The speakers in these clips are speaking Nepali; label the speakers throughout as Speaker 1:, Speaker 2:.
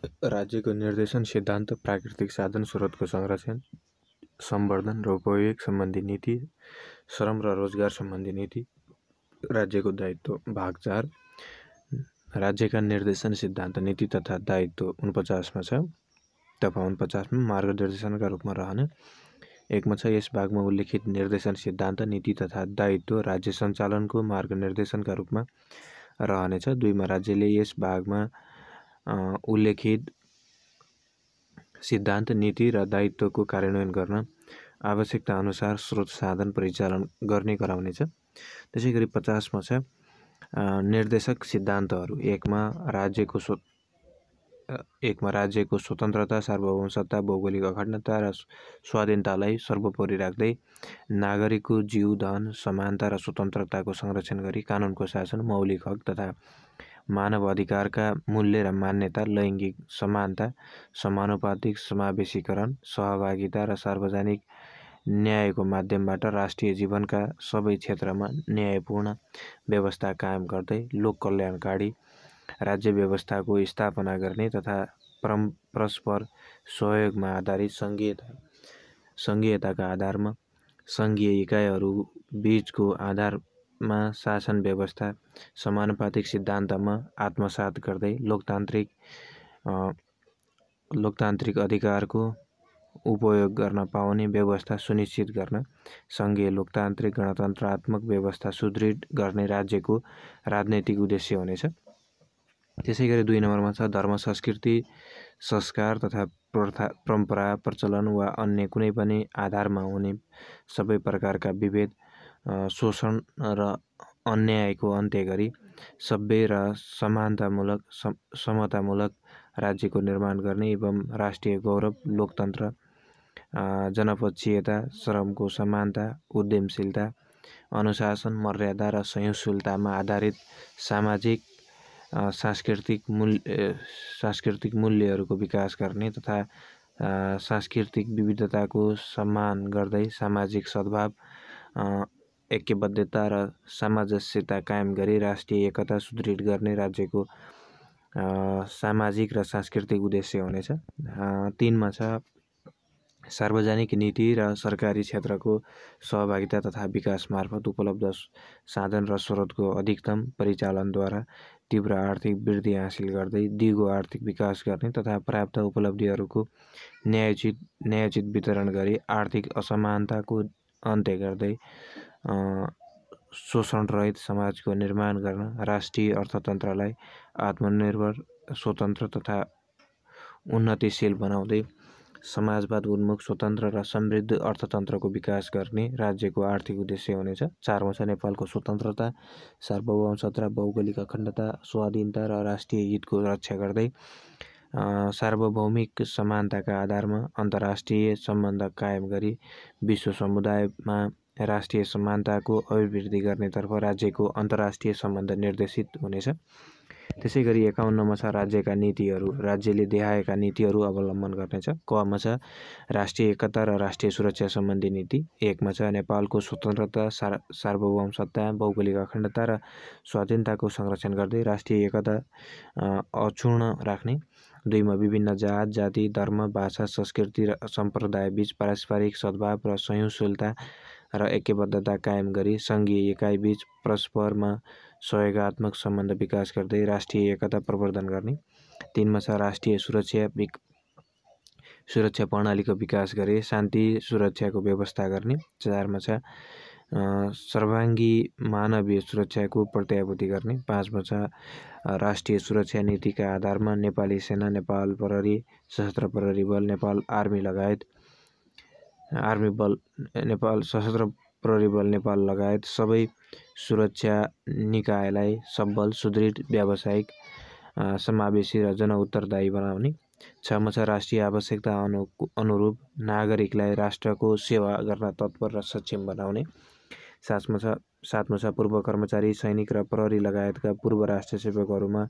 Speaker 1: राज्यको निर्देशन सिद्धान्त प्राकृतिक साधन स्रोतको संरक्षण, सम्वर्धन र उपयोग सम्बन्धी नीति, श्रम र रोजगार सम्बन्धी नीति, राज्यको दायित्व। भाग 4 राज्यका निर्देशन सिद्धान्त नीति तथा दायित्व 49 छ तथा 49 मार्गदर्शनका रूपमा रहने। 1 छ यस भागमा उल्लेखित निर्देशन सिद्धान्त नीति तथा दायित्व राज्य सञ्चालनको मार्गनिर्देशनका रूपमा रहनेछ। 2 राज्यले यस भागमा उल्लेखित सिद्धान्त नीति र दायित्वको कार्यान्वयन गर्न आवश्यकता अनुसार स्रोत साधन परिचालन गर्ने गराउनेछ। त्यसैगरी 50 छ निर्देशक सिद्धान्तहरू। 1 राज्यको स्वतन्त्रता, सार्वभौमसत्ता, भौगोलिक अखण्डता र स्वाधीनतालाई सर्वोपरि राख्दै नागरिकको जीव, धन, समानता र स्वतन्त्रताको संरक्षण गरी कानुनको शासन, मौलिक हक तथा मानव अधिकारका मूल्य र मान्यता, लैङ्गिक समानता, समानुपातिक समावेशीकरण, सहभागिता र सार्वजनिक न्यायको माध्यमबाट राष्ट्रिय जीवनका सबै क्षेत्रमा न्यायपूर्ण व्यवस्था कायम गर्दै लोक कल्याणकारी राज्य व्यवस्थाको स्थापना गर्ने तथा परस्पर सहयोगमा आधारित सङ्घीयताका आधारमा सङ्घीय इकाइहरू बीचको आधारमा शासन व्यवस्था समानुपातिक सिद्धान्तमा आत्मसात गर्दै लोकतान्त्रिक अधिकारको उपयोग गर्न पाउने व्यवस्था सुनिश्चित गर्न सङ्घीय लोकतान्त्रिक गणतन्त्रात्मक व्यवस्था सुदृढ गर्ने राज्यको राजनैतिक उद्देश्य हुनेछ। त्यसैगरी 2 नम्बरमा छ धर्म, संस्कृति, संस्कार तथा परम्परा, प्रचलन वा अन्य कुनै पनि आधारमा हुने सबै प्रकारका विभेद, शोषण र अन्यायको अन्त्य गरी सभ्य र समतामूलक राज्यको निर्माण गर्ने एवं राष्ट्रिय गौरव, लोकतन्त्र, जनपक्षीयता, श्रमको समानता, उद्यमशीलता, अनुशासन, मर्यादा र सहिष्णुतामा आधारित सामाजिक सांस्कृतिक मूल्यहरूको विकास गर्ने तथा सांस्कृतिक विविधताको सम्मान गर्दै सामाजिक सद्भाव, ऐक्यबद्धता र सामञ्जस्यता कायम गरी राष्ट्रिय एकता सुदृढ गर्ने राज्यको सामाजिक र सांस्कृतिक उद्देश्य हुनेछ। 3 छ सार्वजनिक नीति र सरकारी क्षेत्रको सहभागिता तथा विकास मार्फत उपलब्ध साधन र स्रोतको अधिकतम परिचालनद्वारा तीव्र आर्थिक वृद्धि हासिल गर्दै दिगो आर्थिक विकास गर्ने तथा प्राप्त उपलब्धिहरूको न्यायोचित वितरण गरी आर्थिक असमानताको अन्त्य गर्दै शोषणरहित समाजको निर्माण गर्न राष्ट्रिय अर्थतन्त्रलाई आत्मनिर्भर, स्वतन्त्र तथा उन्नतिशील बनाउँदै समाजवाद उन्मुख स्वतन्त्र र समृद्ध अर्थतन्त्रको विकास गर्ने राज्यको आर्थिक उद्देश्य हुनेछ। 4 छ नेपालको स्वतन्त्रता, सार्वभौमसत्ता, भौगोलिक अखण्डता, स्वाधीनता र राष्ट्रिय हितको रक्षा गर्दै सार्वभौमिक समानताका आधारमा अन्तर्राष्ट्रिय सम्बन्ध कायम गरी विश्व समुदायमा राष्ट्रिय समानताको अभिवृद्धि गर्नेतर्फ राज्यको अन्तर्राष्ट्रिय सम्बन्ध निर्देशित हुनेछ। त्यसैगरी 51 छ राज्यका नीतिहरू। राज्यले देखाएका नीतिहरू अवलम्बन गर्नेछ। क छ राष्ट्रिय एकता र राष्ट्रिय सुरक्षा सम्बन्धी नीति। 1 छ नेपालको स्वतन्त्रता, सार्वभौमसत्ता, भौगोलिक अखण्डता र स्वाधीनताको संरक्षण गर्दै राष्ट्रिय एकता अक्षुण्ण राख्ने। 2 विभिन्न जात, जाति, धर्म, भाषा, संस्कृति र सम्प्रदायबीच पारस्परिक सद्भाव र सहिष्णुता र ऐक्यबद्धता कायम गरी सङ्घीय इकाइ बीच परस्परमा सहयोगात्मक सम्बन्ध विकास गर्दै राष्ट्रिय एकता प्रवर्धन गर्ने। 3 छ राष्ट्रिय सुरक्षा प्रणालीको विकास गरी शान्ति सुरक्षाको व्यवस्था गर्ने। 4 छ सर्वाङ्गी मानवीय सुरक्षाको प्रत्याभूति गर्ने। 5 छ राष्ट्रिय सुरक्षा नीतिका आधारमा नेपाली सेना, नेपाल प्रहरी, सशस्त्र प्रहरी बल, नेपाल सशस्त्र प्रहरी बल नेपाल लगायत सबै सुरक्षा निकायलाई सबल, सुदृढ, व्यावसायिक, समावेशी र जनउत्तरदायी बनाउने। 6 छ राष्ट्रिय आवश्यकता अनुरूप नागरिकलाई राष्ट्रको सेवा गर्न तत्पर र सक्षम बनाउने। 7 छ पूर्व कर्मचारी, सैनिक र प्रहरी लगायतका पूर्व राष्ट्र सेवकहरूमा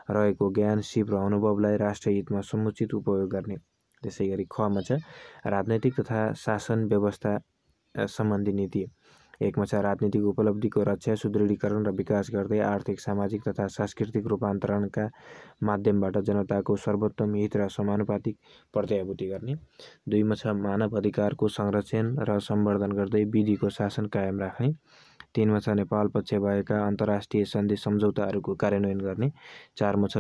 Speaker 1: रहेको ज्ञान, सिप र अनुभवलाई राष्ट्रहितमा समुचित उपयोग गर्ने। त्यसैगरी ख छ राजनैतिक तथा शासन व्यवस्था सम्बन्धी नीति। एकमा छ राजनीतिक उपलब्धिको रक्षा, सुदृढीकरण र विकास गर्दै आर्थिक, सामाजिक तथा सांस्कृतिक रूपान्तरणका माध्यमबाट जनताको सर्वोत्तम हित र समानुपातिक प्रत्याभूति गर्ने। दुईमा छ मानव अधिकारको संरक्षण र सम्वर्धन गर्दै विधिको शासन कायम राख्ने। तीनमा छ नेपाल पक्ष भएका अन्तर्राष्ट्रिय सन्धि सम्झौताहरूको कार्यान्वयन गर्ने। चारमा छ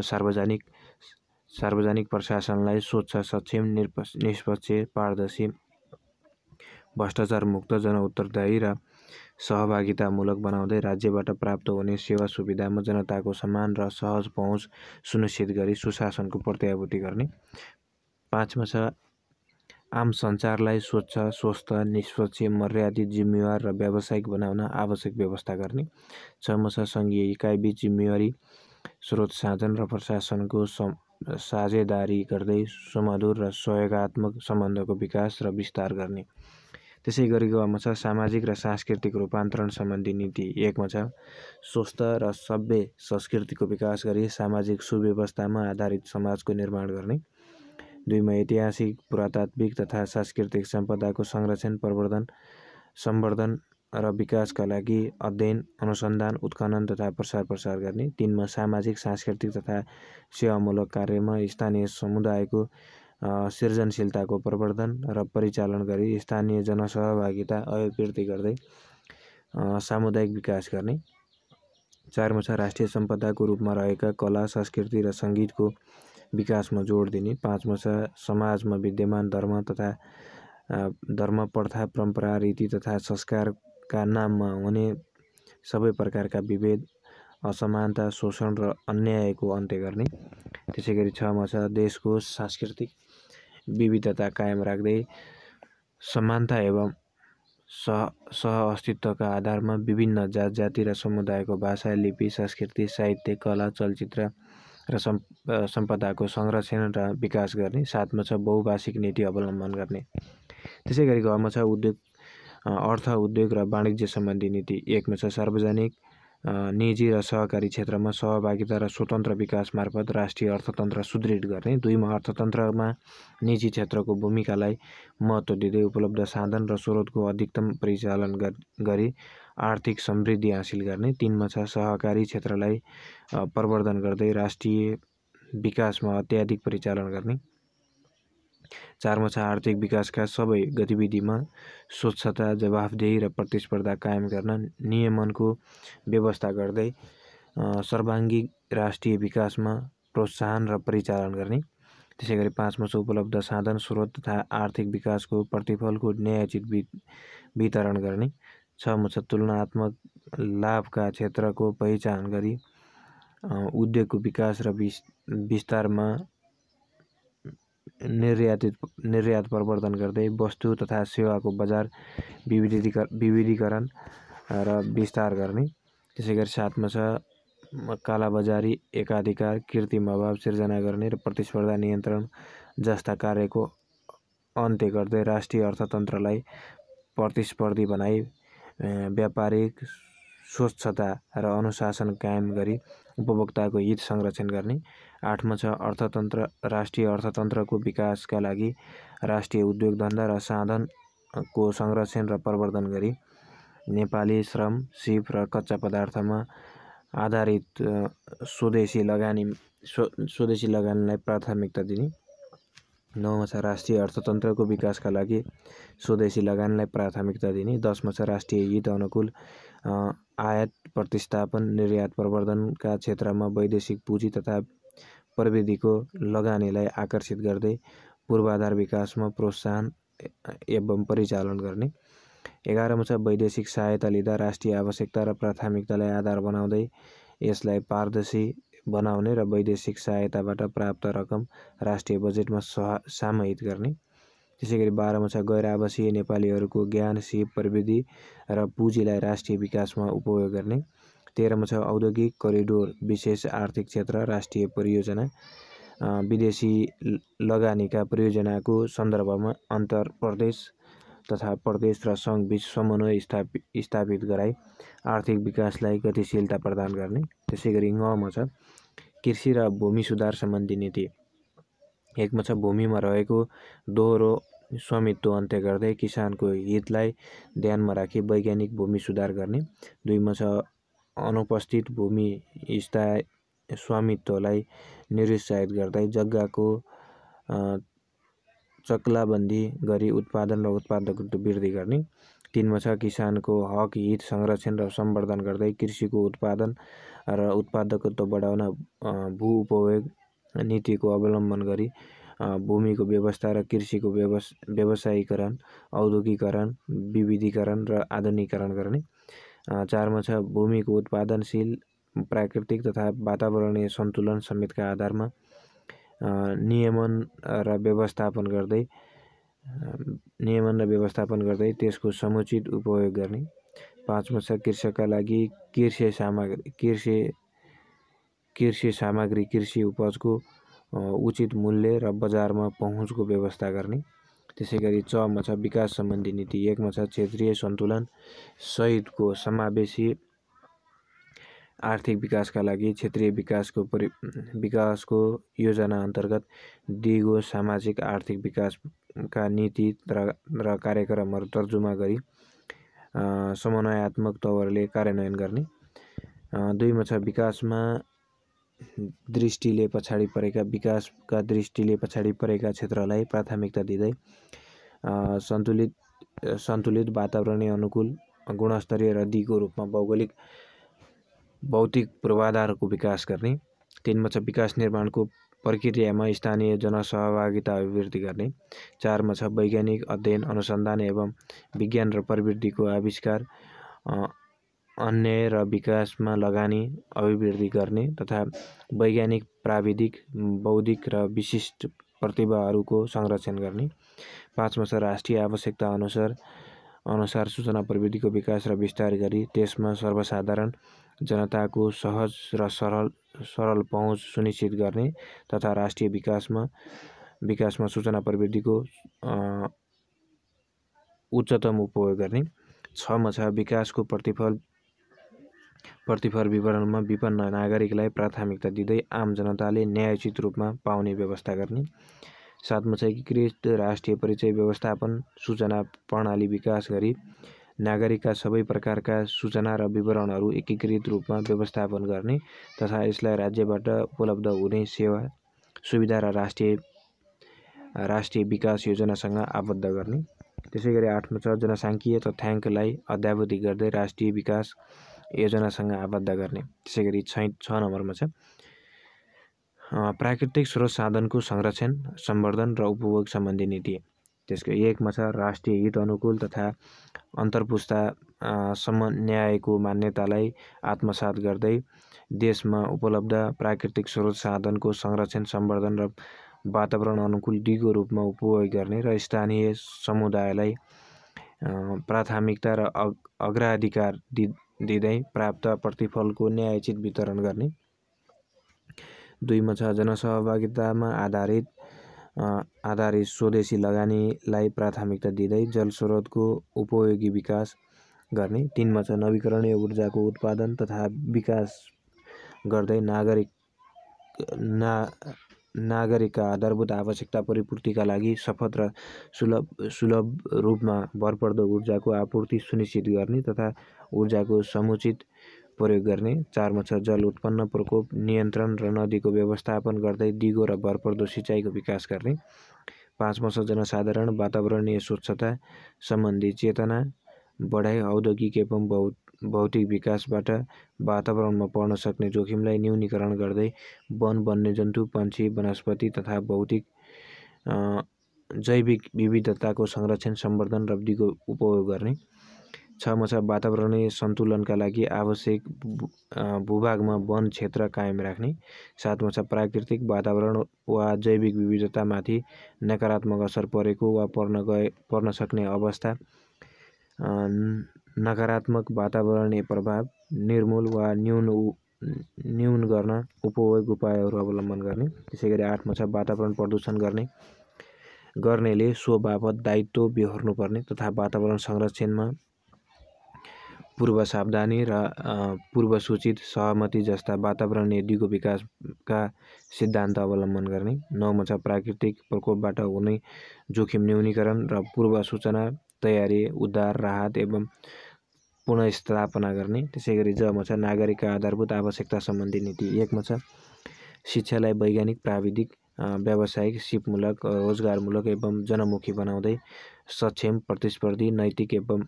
Speaker 1: सार्वजनिक प्रशासनलाई स्वच्छ, सक्षम, निष्पक्ष, पारदर्शी, भ्रष्टाचार मुक्त, जनउत्तरदायी र सहभागितामूलक बनाउँदै राज्यबाट प्राप्त हुने सेवा सुविधामा जनताको समान र सहज पहुँच सुनिश्चित गरी सुशासनको प्रत्याभूति गर्ने। पाँचमा छ आम सञ्चारलाई स्वच्छ, स्वस्थ, निष्पक्ष, मर्यादित, जिम्मेवार र व्यावसायिक बनाउन आवश्यक व्यवस्था गर्ने। छमा छ सङ्घीय इकाइबीच जिम्मेवारी, स्रोत साधन र प्रशासनको साझेदारी गर्दै सुमधुर र सहयोगात्मक सम्बन्धको विकास र विस्तार गर्ने। त्यसै गरी गमा छ सामाजिक र सांस्कृतिक रूपान्तरण सम्बन्धी नीति। एकमा छ स्वस्थ र सभ्य संस्कृतिको विकास गरी सामाजिक सुव्यवस्थामा आधारित समाजको निर्माण गर्ने। दुईमा ऐतिहासिक, पुरातात्विक तथा सांस्कृतिक सम्पदाको संरक्षण, सम्वर्धन र विकासका लागि अध्ययन, अनुसन्धान, उत्खनन तथा प्रसार गर्ने। तीनमा सामाजिक, सांस्कृतिक तथा सेवामूलक कार्यमा स्थानीय समुदायको सृजनशीलताको प्रवर्धन र परिचालन गरी स्थानीय जनसहभागिता अभिवृद्धि गर्दै सामुदायिक विकास गर्ने। चारमा छ राष्ट्रिय सम्पदाको रूपमा रहेका कला, संस्कृति र सङ्गीतको विकासमा जोड दिने। पाँचमा छ समाजमा विद्यमान धर्म, प्रथा, परम्परा, रीति तथा संस्कारका नाममा हुने सबै प्रकारका विभेद, असमानता, शोषण र अन्यायको अन्त्य गर्ने। त्यसै गरी छमा छ देशको सांस्कृतिक विविधता कायम राख्दै समानता एवं सह-अस्तित्वका आधारमा विभिन्न जात-जाति र समुदायको भाषा, लिपि, संस्कृति, साहित्य, कला, चलचित्र र सम्पदाको संरक्षण र विकास गर्ने। साथमा छ बहुभाषिक नीति अवलम्बन गर्ने। त्यसै गरी गमा छ अर्थ, उद्योग र वाणिज्य सम्बन्धी नीति। एकमा छ सार्वजनिक, निजी र सहकारी क्षेत्रमा सहभागिता र स्वतन्त्र विकास मार्फत राष्ट्रिय अर्थतन्त्र सुदृढ गर्ने। दुईमा अर्थतन्त्रमा निजी क्षेत्रको भूमिकालाई महत्त्व दिँदै उपलब्ध साधन र स्रोतको अधिकतम परिचालन गरी आर्थिक समृद्धि हासिल गर्ने। तीनमा छ सहकारी क्षेत्रलाई प्रवर्धन गर्दै राष्ट्रिय विकासमा अत्याधिक परिचालन गर्ने। चारमा छ आर्थिक विकासका सबै गतिविधिमा स्वच्छता, जवाफदेही र प्रतिस्पर्धा कायम गर्न नियमनको व्यवस्था गर्दै सर्वाङ्गीण राष्ट्रिय विकासमा प्रोत्साहन र परिचालन गर्ने। त्यसै गरी पाँचमा छ उपलब्ध साधन, स्रोत तथा आर्थिक विकासको प्रतिफलको न्यायोचित वितरण गर्ने। छमा छ तुलनात्मक लाभका क्षेत्रको पहिचान गरी उद्योगको विकास र विस्तारमा निर्यात प्रवर्धन गर्दै वस्तु तथा सेवाको बजार विविधीकरण र विस्तार गर्ने। त्यसै गरी साथमा छ कालाबजारी, एकाधिकार, कृत्रिम अभाव सिर्जना गर्ने र प्रतिस्पर्धा नियन्त्रण जस्ता कार्यको अन्त्य गर्दै राष्ट्रिय अर्थतन्त्रलाई प्रतिस्पर्धी बनाई व्यापारिक स्वच्छता र अनुशासन कायम गरी उपभोक्ताको हित संरक्षण गर्ने। आठमा छ राष्ट्रिय अर्थतन्त्रको विकासका लागि राष्ट्रिय उद्योग धन्दा र साधनको संरक्षण र प्रवर्धन गरी नेपाली श्रम, सिप र कच्चा पदार्थमा आधारित स्वदेशी लगानीलाई प्राथमिकता दिने। नौमा छ राष्ट्रिय अर्थतन्त्रको विकासका लागि स्वदेशी लगानीलाई प्राथमिकता दिने। दसमा छ राष्ट्रिय हित अनुकूल आयात प्रतिस्थापन, निर्यात प्रवर्धनका क्षेत्रमा वैदेशिक पुँजी तथा प्रविधिको लगानीलाई आकर्षित गर्दै पूर्वाधार विकासमा प्रोत्साहन एवं परिचालन गर्ने। 11मा छ वैदेशिक सहायता लिँदा राष्ट्रिय आवश्यकता र प्राथमिकतालाई आधार बनाउँदै यसलाई पारदर्शी बनाउने र वैदेशिक सहायताबाट प्राप्त रकम राष्ट्रिय बजेटमा समाहित गर्ने। त्यसै गरी 12मा छ गैर आवासीय नेपालीहरूको ज्ञान, सिप, प्रविधि र पुँजीलाई राष्ट्रिय विकासमा उपयोग गर्ने। 13मा छ औद्योगिक करिडोर, विशेष आर्थिक क्षेत्र, राष्ट्रिय परियोजना, विदेशी लगानीका परियोजनाको सन्दर्भमा अन्तर प्रदेश तथा प्रदेश र सङ्घबीच समन्वय स्थापित गराई आर्थिक विकासलाई गतिशीलता प्रदान गर्ने। त्यसै गरी 9मा छ कृषि र भूमि सुधार सम्बन्धी नीति। 1मा छ भूमिमा रहेको दोहोरो स्वामित्व अन्त्य गर्दै किसानको हितलाई ध्यानमा राखी वैज्ञानिक भूमि सुधार गर्ने। 2 मा छ अनुपस्थित भूमि स्थायी स्वामित्वलाई निरुत्साहित गर्दै जग्गाको चक्लाबन्दी गरी उत्पादन र उत्पादकता वृद्धि गर्ने। 3 मा छ किसानको हक हित संरक्षण र सम्वर्धन गर्दै कृषिको उत्पादन र उत्पादकत्व बढाउन भू उपयोग नीतिको अवलम्बन गरी भूमिको व्यवस्था र कृषिको व्यवसायीकरण, औद्योगिकरण, विविधीकरण र आधुनिकीकरण गर्ने। 4 मा छ भूमिको उत्पादनशील प्राकृतिक तथा वातावरणीय सन्तुलन समेतका आधारमा नियमन र व्यवस्थापन गर्दै त्यसको समुचित उपयोग गर्ने। 5 मा छ कृषकका लागि कृषि सामग्री कृषि उपजको उचित मूल्य र बजारमा पहुँचको व्यवस्था गर्ने। त्यसैगरी 6 मा छ विकास सम्बन्धी नीति। 1 मा छ क्षेत्रीय सन्तुलन सहितको समावेशी आर्थिक विकासका लागि क्षेत्रीय विकासको योजना अन्तर्गत दिगो सामाजिक आर्थिक विकासका नीति र कार्यक्रमहरू तर्जुमा गरी समन्वयात्मक तवरले कार्यान्वयन गर्ने। 2 मा छ विकासका दृष्टिले पछाडि परेका क्षेत्रलाई प्राथमिकता दिँदै सन्तुलित वातावरणीय अनुकूल गुणस्तरीय र दिगो रूपमा भौतिक पूर्वाधारको विकास गर्ने। 3 मा छ विकास निर्माणको प्रक्रियामा स्थानीय जनसहभागिता अभिवृद्धि गर्ने। 4 मा छ वैज्ञानिक अध्ययन अनुसन्धान एवं विज्ञान र प्रविधिको आविष्कार अन्वय र विकासमा लगानी अभिवृद्धि गर्ने तथा वैज्ञानिक प्राविधिक बौद्धिक र विशिष्ट प्रतिभाहरूको संरक्षण गर्ने। 5 मा छ राष्ट्रिय आवश्यकता अनुसार सूचना प्रविधिको विकास र विस्तार गरी त्यसमा सर्वसाधारण जनताको सहज र सरल पहुँच सुनिश्चित गर्ने तथा राष्ट्रिय विकासमा सूचना प्रविधिको उच्चतम उपयोग गर्ने। 6 मा छ विकासको प्रतिफल विवरणमा विपन्न नागरिकलाई प्राथमिकता दिँदै आम जनताले न्यायोचित रूपमा पाउने व्यवस्था गर्ने। 7 मा छ एकीकृत राष्ट्रिय परिचय व्यवस्थापन सूचना प्रणाली विकास गरी नागरिकका सबै प्रकारका सूचना र विवरणहरू एकीकृत रूपमा व्यवस्थापन गर्ने तथा यसलाई राज्यबाट उपलब्ध हुने सेवा सुविधा र राष्ट्रिय विकास योजनासँग आबद्ध गर्ने। त्यसैगरी 8 मा छ जनसाङ्खिकीय तथ्याङ्कलाई अद्यावधिक गर्दै राष्ट्रिय विकास योजनासँग आबद्ध गर्ने। त्यसैगरी 6 नम्बरमा छ प्राकृतिक स्रोत साधनको संरक्षण, सम्वर्धन र उपभोग सम्बन्धी नीति। त्यसको 1 मा छ राष्ट्रिय हित अनुकूल तथा अन्तर्पुस्ता समन्यायको मान्यतालाई आत्मसात गर्दै देशमा उपलब्ध प्राकृतिक स्रोत साधनको संरक्षण, सम्वर्धन र वातावरण अनुकूल दिगो रूपमा उपयोग गर्ने र स्थानीय समुदायलाई प्राथमिकता र अग्राधिकार दिँदै प्राप्त प्रतिफलको न्यायोचित वितरण गर्ने। 2 मा छ जनसहभागितामा आधारित स्वदेशी लगानीलाई प्राथमिकता दिँदै जलस्रोतको उपयोगी विकास गर्ने। 3 मा छ नवीकरणीय ऊर्जाको उत्पादन तथा विकास गर्दै नागरिकका आधारभूत आवश्यकता परिपूर्तिका लागि सफल र सुलभ रूपमा भरपर्दो ऊर्जाको आपूर्ति सुनिश्चित गर्ने तथा ऊर्जाको समुचित प्रयोग गर्ने। 4 मा छ जल उत्पन्न प्रकोप नियन्त्रण र नदीको व्यवस्थापन गर्दै दिगो र भरपर्दो सिँचाइको विकास गर्ने। 5 मा छ जनसाधारण वातावरणीय स्वच्छता सम्बन्धी चेतना बढाई औद्योगिक एवं भौतिक विकासबाट वातावरणमा पर्न सक्ने जोखिमलाई न्यूनीकरण गर्दै वन, वन्यजन्तु, पन्छी, वनस्पति तथा जैविक विविधताको संरक्षण, सम्वर्धन र दिगो उपयोग गर्ने। 6 मा छ वातावरणीय सन्तुलनका लागि आवश्यक भूभागमा वन क्षेत्र कायम राख्ने। 7 मा छ प्राकृतिक वातावरण वा जैविक विविधतामाथि नकारात्मक असर परेको वा पर्न सक्ने अवस्था नकारात्मक वातावरणीय प्रभाव निर्मूल वा न्यून गर्न उपयोग उपायहरू अवलम्बन गर्ने। त्यसैगरी 8 मा छ वातावरण प्रदूषण गर्नेले सो बापत दायित्व बेहोर्नुपर्ने तथा वातावरण संरक्षणमा पूर्व सावधानी र पूर्व सूचित सहमति जस्ता वातावरणीय दिगो विकासका सिद्धान्त अवलम्बन गर्ने। 9 छ प्राकृतिक प्रकोपबाट हुने जोखिम न्यूनीकरण र पूर्व सूचना तयारी, उद्धार, राहत एवं पुनर्स्थापना गर्ने। त्यसै गरी ज छ नागरिकका आधारभूत आवश्यकता सम्बन्धी नीति। 1 छ शिक्षालाई वैज्ञानिक, प्राविधिक, व्यावसायिक, सिपमूलक, रोजगारमूलक एवं जनमुखी बनाउँदै सक्षम, प्रतिस्पर्धी, नैतिक एवं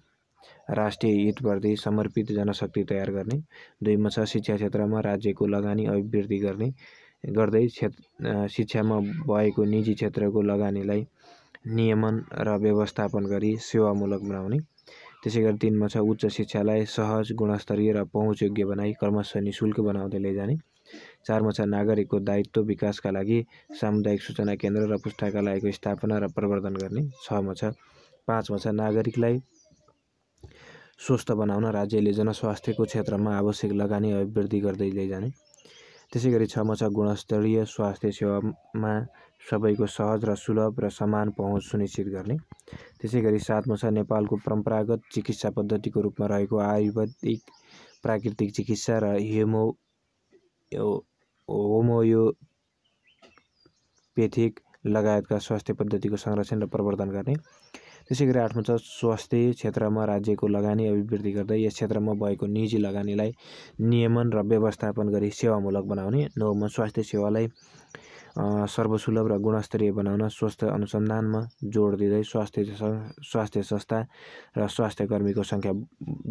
Speaker 1: राष्ट्रिय हितप्रति समर्पित जनशक्ति तयार गर्ने। 2 छ शिक्षा क्षेत्रमा राज्यको लगानी अभिवृद्धि गर्दै शिक्षामा भएको निजी क्षेत्रको लगानीलाई नियमन र व्यवस्थापन गरी सेवामूलक बनाउने। त्यसै गरी 3 छ उच्च शिक्षालाई सहज, गुणस्तरीय र पहुँचयोग्य बनाई क्रमशः निःशुल्क बनाउँदै लैजाने। 4 छ नागरिकको दायित्व विकासका लागि सामुदायिक सूचना केन्द्र र पुस्तकालयको स्थापना र प्रवर्धन गर्ने। 5 छ नागरिकलाई स्वस्थ बनाउन राज्यले जनस्वास्थ्यको क्षेत्रमा आवश्यक लगानी अभिवृद्धि गर्दै लैजाने। त्यसै गरी 6 छ गुणस्तरीय स्वास्थ्य सेवामा सबैको सहज र सुलभ र समान पहुँच सुनिश्चित गर्ने। त्यसै गरी 7 छ नेपालको परम्परागत चिकित्सा पद्धतिको रूपमा रहेको आयुर्वेदिक, प्राकृतिक चिकित्सा र होमियोपेथिक लगायतका स्वास्थ्य पद्धतिको संरक्षण र प्रवर्धन गर्ने। त्यसै गरी 8 छ स्वास्थ्य क्षेत्रमा राज्यको लगानी अभिवृद्धि गर्दै यस क्षेत्रमा भएको निजी लगानीलाई नियमन र व्यवस्थापन गरी सेवामूलक बनाउने। 9 स्वास्थ्य सेवालाई सर्वसुलभ र गुणस्तरीय बनाउन स्वास्थ्य अनुसन्धानमा जोड दिँदै स्वास्थ्य संस्था र स्वास्थ्य कर्मीको सङ्ख्या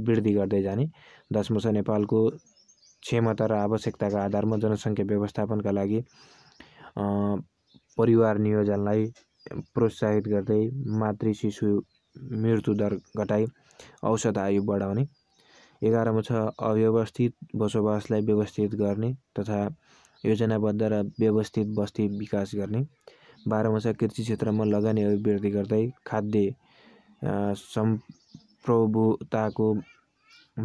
Speaker 1: वृद्धि गर्दै जाने। 10 छ नेपालको क्षमता र आवश्यकताका आधारमा जनसङ्ख्या व्यवस्थापनका लागि परिवार नियोजनलाई प्रोत्साहित गर्दै मातृ शिशु मृत्यु दर घटाई औसत आयु बढाउने। 11 छ अव्यवस्थित बसोबासलाई व्यवस्थित गर्ने तथा योजनाबद्ध र व्यवस्थित बस्ती विकास गर्ने। 12 छ कृषि क्षेत्रमा लगानी अभिवृद्धि गर्दै खाद्य सम्प्रभुताको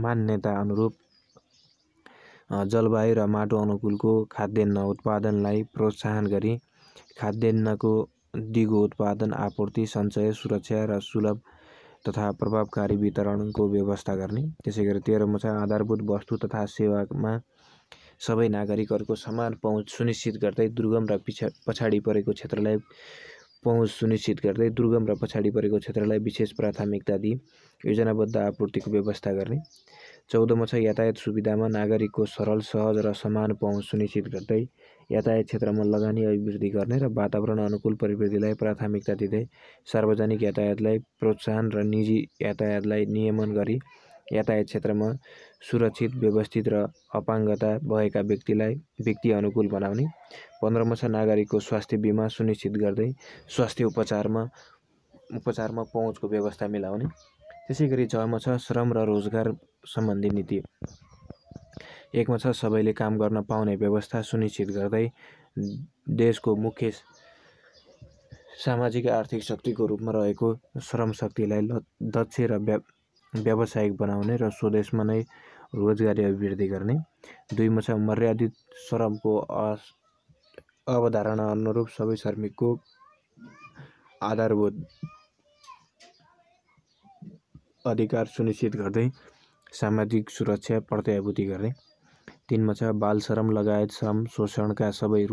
Speaker 1: मान्यता अनुरूप जलवायु र माटो अनुकूलको खाद्यान्न उत्पादनलाई प्रोत्साहन गरी खाद्यान्नको दिगो उत्पादन, आपूर्ति, सञ्चय, सुरक्षा र सुलभ तथा प्रभावकारी वितरणको व्यवस्था गर्ने। त्यसै गरी 13 छ आधारभूत वस्तु तथा सेवामा सबै नागरिकहरूको समान पहुँच सुनिश्चित गर्दै दुर्गम र पछाडि परेको क्षेत्रलाई विशेष प्राथमिकता दिई योजनाबद्ध आपूर्तिको व्यवस्था गर्ने। 14 छ यातायात सुविधामा नागरिकको सरल, सहज र समान पहुँच सुनिश्चित गर्दै यातायात क्षेत्रमा लगानी अभिवृद्धि गर्ने र वातावरण अनुकूल प्रविधिलाई प्राथमिकता दिँदै सार्वजनिक यातायातलाई प्रोत्साहन र निजी यातायातलाई नियमन गरी यातायात क्षेत्रमा सुरक्षित, व्यवस्थित र अपाङ्गता भएका व्यक्ति अनुकूल बनाउने। 15 छ नागरिकको स्वास्थ्य बिमा सुनिश्चित गर्दै स्वास्थ्य उपचारमा पहुँचको व्यवस्था मिलाउने। त्यसै गरी 6 छ श्रम र रोजगार सम्बन्धी नीति। 1 छ सबैले काम गर्न पाउने व्यवस्था सुनिश्चित गर्दै देशको मुख्य सामाजिक आर्थिक शक्तिको रूपमा रहेको श्रम शक्तिलाई दक्ष र व्यावसायिक बनाउने र स्वदेशमा नै रोजगारी अभिवृद्धि गर्ने। 2 छ मर्यादित श्रमको अवधारणा अनुरूप सबै श्रमिकको आधारभूत अधिकार सुनिश्चित गर्दै सामाजिक सुरक्षा प्रत्याभूति गर्ने। 3 छ बाल श्रम लगायत श्रम शोषणका सबै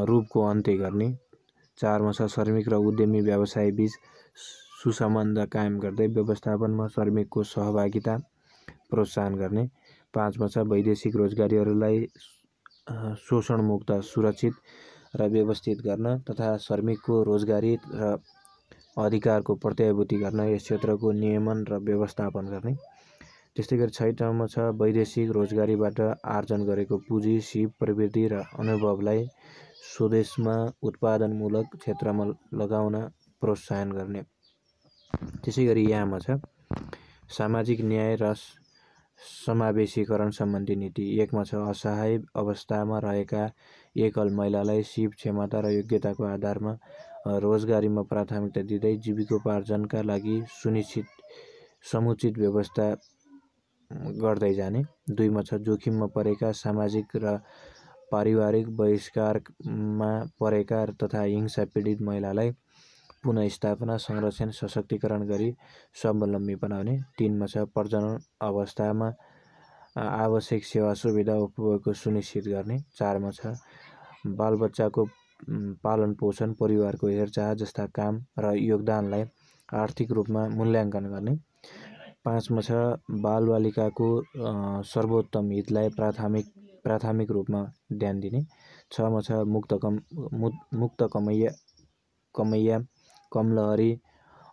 Speaker 1: रूपको अन्त्य गर्ने। 4 छ श्रमिक र उद्यमी व्यवसाय बीच सुसम्बन्ध कायम गर्दै व्यवस्थापनमा श्रमिकको सहभागिता प्रोत्साहन गर्ने। 5 छ वैदेशिक रोजगारीहरूलाई शोषणमुक्त, सुरक्षित र व्यवस्थित गर्न तथा श्रमिकको रोजगारी र अधिकारको प्रत्याभूति गर्न यस क्षेत्रको नियमन र व्यवस्थापन गर्ने। त्यस्तै गरी 6 छ वैदेशिक रोजगारीबाट आर्जन गरेको पुँजी, सिप, प्रविधि र अनुभवलाई स्वदेशमा उत्पादनमूलक क्षेत्रमा लगाउन प्रोत्साहन गर्ने। त्यसै गरी यहाँ छ सामाजिक न्याय र समावेशीकरण सम्बन्धी नीति। 1 छ असहाय अवस्थामा रहेका एकल महिलालाई सिप, क्षमता र योग्यताको आधारमा रोजगारीमा प्राथमिकता दिँदै जीविकोपार्जनका लागि समुचित व्यवस्था गर्दै जाने। 2 छ जोखिममा परेका, सामाजिक र पारिवारिक बहिष्कारमा परेका तथा हिंसा पीडित महिलालाई पुनःस्थापना, संरक्षण, सशक्तिकरण गरी स्वावलम्बी बनाउने। 3 मा छ प्रजनन अवस्थामा आवश्यक सेवा सुविधा उपभोगको सुनिश्चित गर्ने। 4 मा छ बालबच्चाको पालन पोषण, परिवारको हेरचाह जस्ता काम र योगदानलाई आर्थिक रूपमा मूल्याङ्कन गर्ने। 5 मा छ बालबालिकाको सर्वोत्तम हितलाई प्राथमिक रूपमा ध्यान दिने। 6 मा छ मुक्त कमैया, कमलहरी,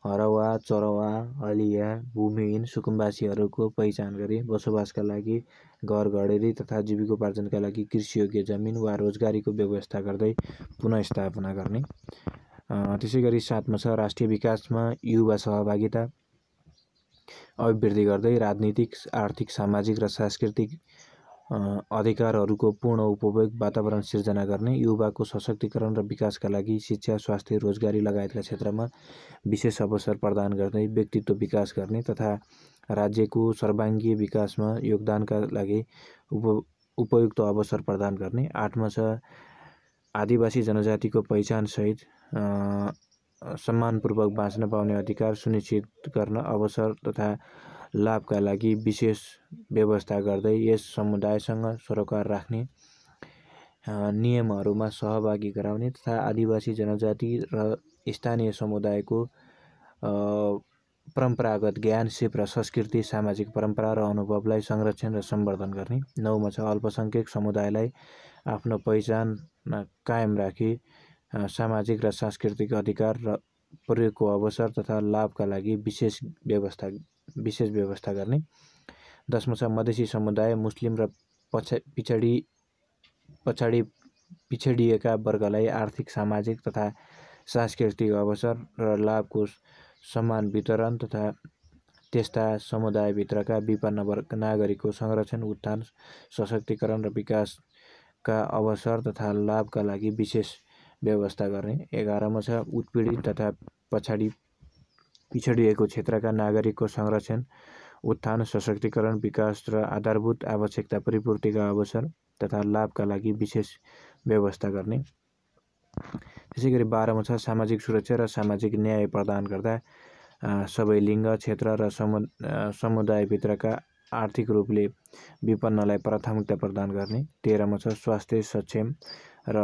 Speaker 1: हरवा, चरवा, हलिया, भूमिहीन सुकुम्बासीहरूको पहिचान गरी बसोबासका लागि घर घडेरी तथा जीविकोपार्जनका लागि कृषियोग्य जमिन वा रोजगारीको व्यवस्था गर्दै पुनःस्थापना गर्ने। त्यसै गरी 7 मा छ राष्ट्रिय विकासमा युवा सहभागिता अभिवृद्धि गर्दै राजनीतिक, आर्थिक, सामाजिक र सांस्कृतिक अधिकारहरूको पूर्ण उपभोग वातावरण सिर्जना गर्ने। युवाको सशक्तिकरण र विकासका लागि शिक्षा, स्वास्थ्य, रोजगारी लगायतका क्षेत्रमा विशेष अवसर प्रदान गर्दै व्यक्तित्व विकास गर्ने तथा राज्यको सर्वाङ्गीय विकासमा योगदानका लागि उपयुक्त अवसर प्रदान गर्ने। 8 मा छ आदिवासी जनजातिको पहिचानसहित सम्मानपूर्वक बाँच्न पाउने अधिकार सुनिश्चित गर्न अवसर तथा लाभका लागि विशेष व्यवस्था गर्दै यस समुदायसँग सरोकार राख्ने, नियमहरूमा सहभागी गराउने तथा आदिवासी जनजाति र स्थानीय समुदायको परम्परागत ज्ञान, सिप र संस्कृति, सामाजिक परम्परा र अनुभवलाई संरक्षण र सम्वर्धन गर्ने। 9 मा छ अल्पसङ्ख्यक समुदायलाई आफ्नो पहिचान कायम राखी सामाजिक र सांस्कृतिक अधिकार र प्रयोगको अवसर तथा लाभका लागि विशेष व्यवस्था गर्ने। 10 मा छ मधेसी समुदाय, मुस्लिम र पिछडिएका वर्गलाई आर्थिक, सामाजिक तथा सांस्कृतिक अवसर र लाभको समान वितरण तथा त्यस्ता समुदायभित्रका विपन्न वर्ग नागरिकको संरक्षण, उत्थान, सशक्तिकरण र विकासका अवसर तथा लाभका लागि विशेष व्यवस्था गर्ने। 11 मा छ उत्पीडित तथा पिछडिएको क्षेत्रका नागरिकको संरक्षण, उत्थान, सशक्तिकरण, विकास र आधारभूत आवश्यकता परिपूर्तिका अवसर तथा लाभका लागि विशेष व्यवस्था गर्ने। त्यसै गरी 12 मा छ सामाजिक सुरक्षा र सामाजिक न्याय प्रदान गर्दा सबै लिङ्ग, क्षेत्र र समुदायभित्रका आर्थिक रूपले विपन्नलाई प्राथमिकता प्रदान गर्ने। 13 मा छ स्वास्थ्य सक्षम र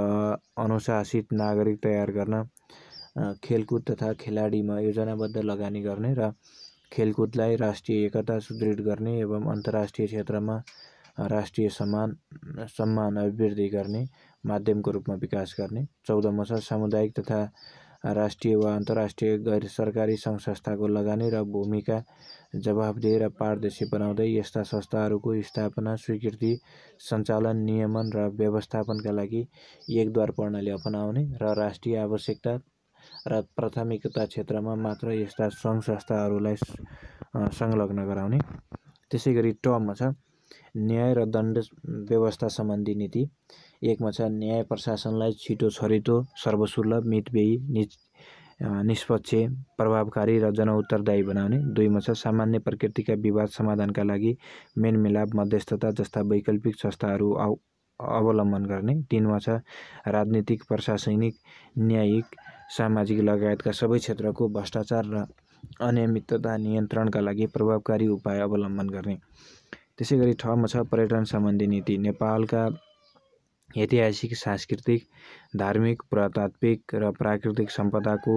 Speaker 1: अनुशासित नागरिक तयार गर्न खेलकुद तथा खेलाडीमा योजनाबद्ध लगानी गर्ने र खेलकुदलाई राष्ट्रिय एकता सुदृढ गर्ने एवं अन्तर्राष्ट्रिय क्षेत्रमा राष्ट्रिय सम्मान अभिवृद्धि गर्ने माध्यमको रूपमा विकास गर्ने। 14 मा छ सामुदायिक तथा राष्ट्रिय वा अन्तर्राष्ट्रिय गैर सरकारी सङ्घ संस्थाको लगानी र भूमिका जवाफदेही र पारदर्शी बनाउँदै यस्ता संस्थाहरूको स्थापना, स्वीकृति, सञ्चालन, नियमन र व्यवस्थापनका लागि एकद्वार प्रणाली अपनाउने र राष्ट्रिय आवश्यकता र प्राथमिकता क्षेत्रमा मात्र यस्ता सङ्घ संस्थाहरूलाई संलग्न गराउने। त्यसै गरी ट मा छ न्याय र दण्ड व्यवस्था सम्बन्धी नीति। 1 मा छ न्याय प्रशासनलाई छिटो, छरितो, सर्वसुलभ, मितव्ययी, निष्पक्ष, प्रभावकारी र जनउत्तरदायी बनाउने। 2 मा छ सामान्य प्रकृतिका विवाद समाधानका लागि मेलमिलाप, मध्यस्थता जस्ता वैकल्पिक संस्थाहरू अवलम्बन गर्ने। 3 मा छ राजनीतिक, प्रशासनिक, न्यायिक, सामाजिक लगायतका सबै क्षेत्रको भ्रष्टाचार र अनियमितता नियन्त्रणका लागि प्रभावकारी उपाय अवलम्बन गर्ने। त्यसै गरी 6 मा छ पर्यटन सम्बन्धी नीति। नेपालका ऐतिहासिक, सांस्कृतिक, धार्मिक, पुरातात्विक र प्राकृतिक सम्पदाको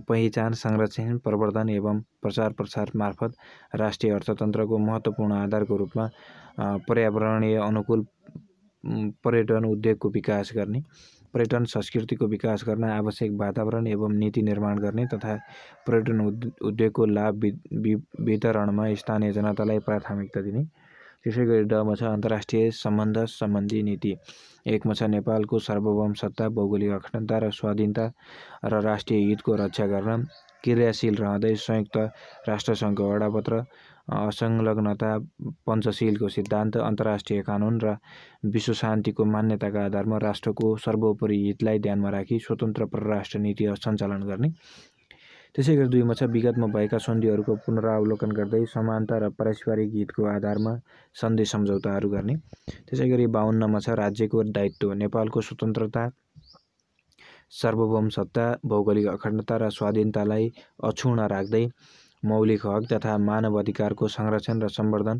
Speaker 1: पहिचान, संरक्षण, प्रवर्धन एवं प्रचार प्रसार मार्फत राष्ट्रिय अर्थतन्त्रको महत्त्वपूर्ण आधारको रूपमा पर्यावरणीय अनुकूल पर्यटन उद्योगको विकास गर्ने, पर्यटन संस्कृतिको विकास गर्न आवश्यक वातावरण एवं नीति निर्माण गर्ने तथा पर्यटन उद्योगको लाभ वितरणमा स्थानीय जनतालाई प्राथमिकता दिने। त्यसै गरी ड मा छ अन्तर्राष्ट्रिय सम्बन्ध सम्बन्धी नीति। 1 मा छ नेपालको सार्वभौम सत्ता, भौगोलिक अखण्डता र स्वाधीनता र राष्ट्रिय हितको रक्षा गर्न क्रियाशील रहँदै संयुक्त राष्ट्रसङ्घको वडापत्र, असंलग्नता, पञ्चशीलको सिद्धान्त, अन्तर्राष्ट्रिय कानुन र विश्व शान्तिको मान्यताका आधारमा राष्ट्रको सर्वोपरि हितलाई ध्यानमा राखी स्वतन्त्र परराष्ट्र नीति सञ्चालन गर्ने। त्यसै गरी 2 मा छ विगतमा भएका सन्धिहरूको पुनरावलोकन गर्दै समानता र पारस्परिक हितको आधारमा सन्धि सम्झौताहरू गर्ने। त्यसै गरी 52 मा छ राज्यको दायित्व। नेपालको स्वतन्त्रता, सार्वभौम सत्ता, भौगोलिक अखण्डता र स्वाधीनतालाई अक्षुण्ण राख्दै मौलिक हक तथा मानव अधिकारको संरक्षण र सम्वर्धन,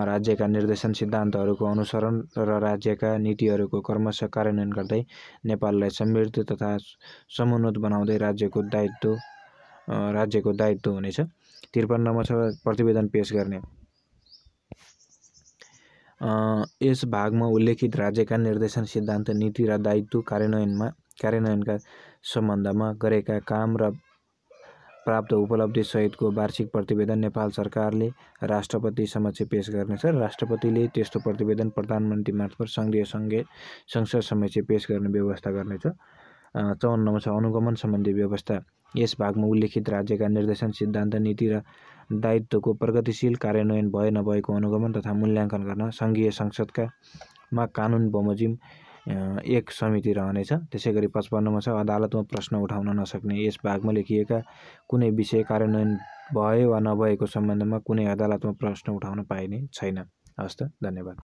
Speaker 1: राज्यका निर्देशन सिद्धान्तहरूको अनुसरण र राज्यका नीतिहरूको क्रमशः कार्यान्वयन गर्दै नेपाललाई समृद्ध तथा समुन्नत बनाउँदै राज्यको दायित्व हुनेछ। 53 छ प्रतिवेदन पेश गर्ने। यस भागमा उल्लेखित राज्यका निर्देशन सिद्धान्त, नीति र दायित्व कार्यान्वयनका सम्बन्धमा गरेका काम र प्राप्त उपलब्धि सहितको वार्षिक प्रतिवेदन नेपाल सरकारले राष्ट्रपति समक्ष पेश गर्नेछ। राष्ट्रपतिले त्यस्तो प्रतिवेदन प्रधानमन्त्री मार्फत सङ्घीय संसद समक्ष पेश गर्ने व्यवस्था गर्नेछ। 54 छ अनुगमन सम्बन्धी व्यवस्था। यस भागमा उल्लेखित राज्यका निर्देशन सिद्धान्त, नीति र दायित्वको प्रगतिशील कार्यान्वयन भए नभएको अनुगमन तथा मूल्याङ्कन गर्न सङ्घीय संसदमा कानुन बमोजिम एक समिति रहनेछ। त्यसैगरी 55 छ अदालतमा प्रश्न उठाउन नसक्ने। यस भागमा लेखिएका कुनै विषय कार्यान्वयन भए वा नभएको सम्बन्धमा कुनै अदालतमा प्रश्न उठाउन पाइने छैन। हस्त, धन्यवाद।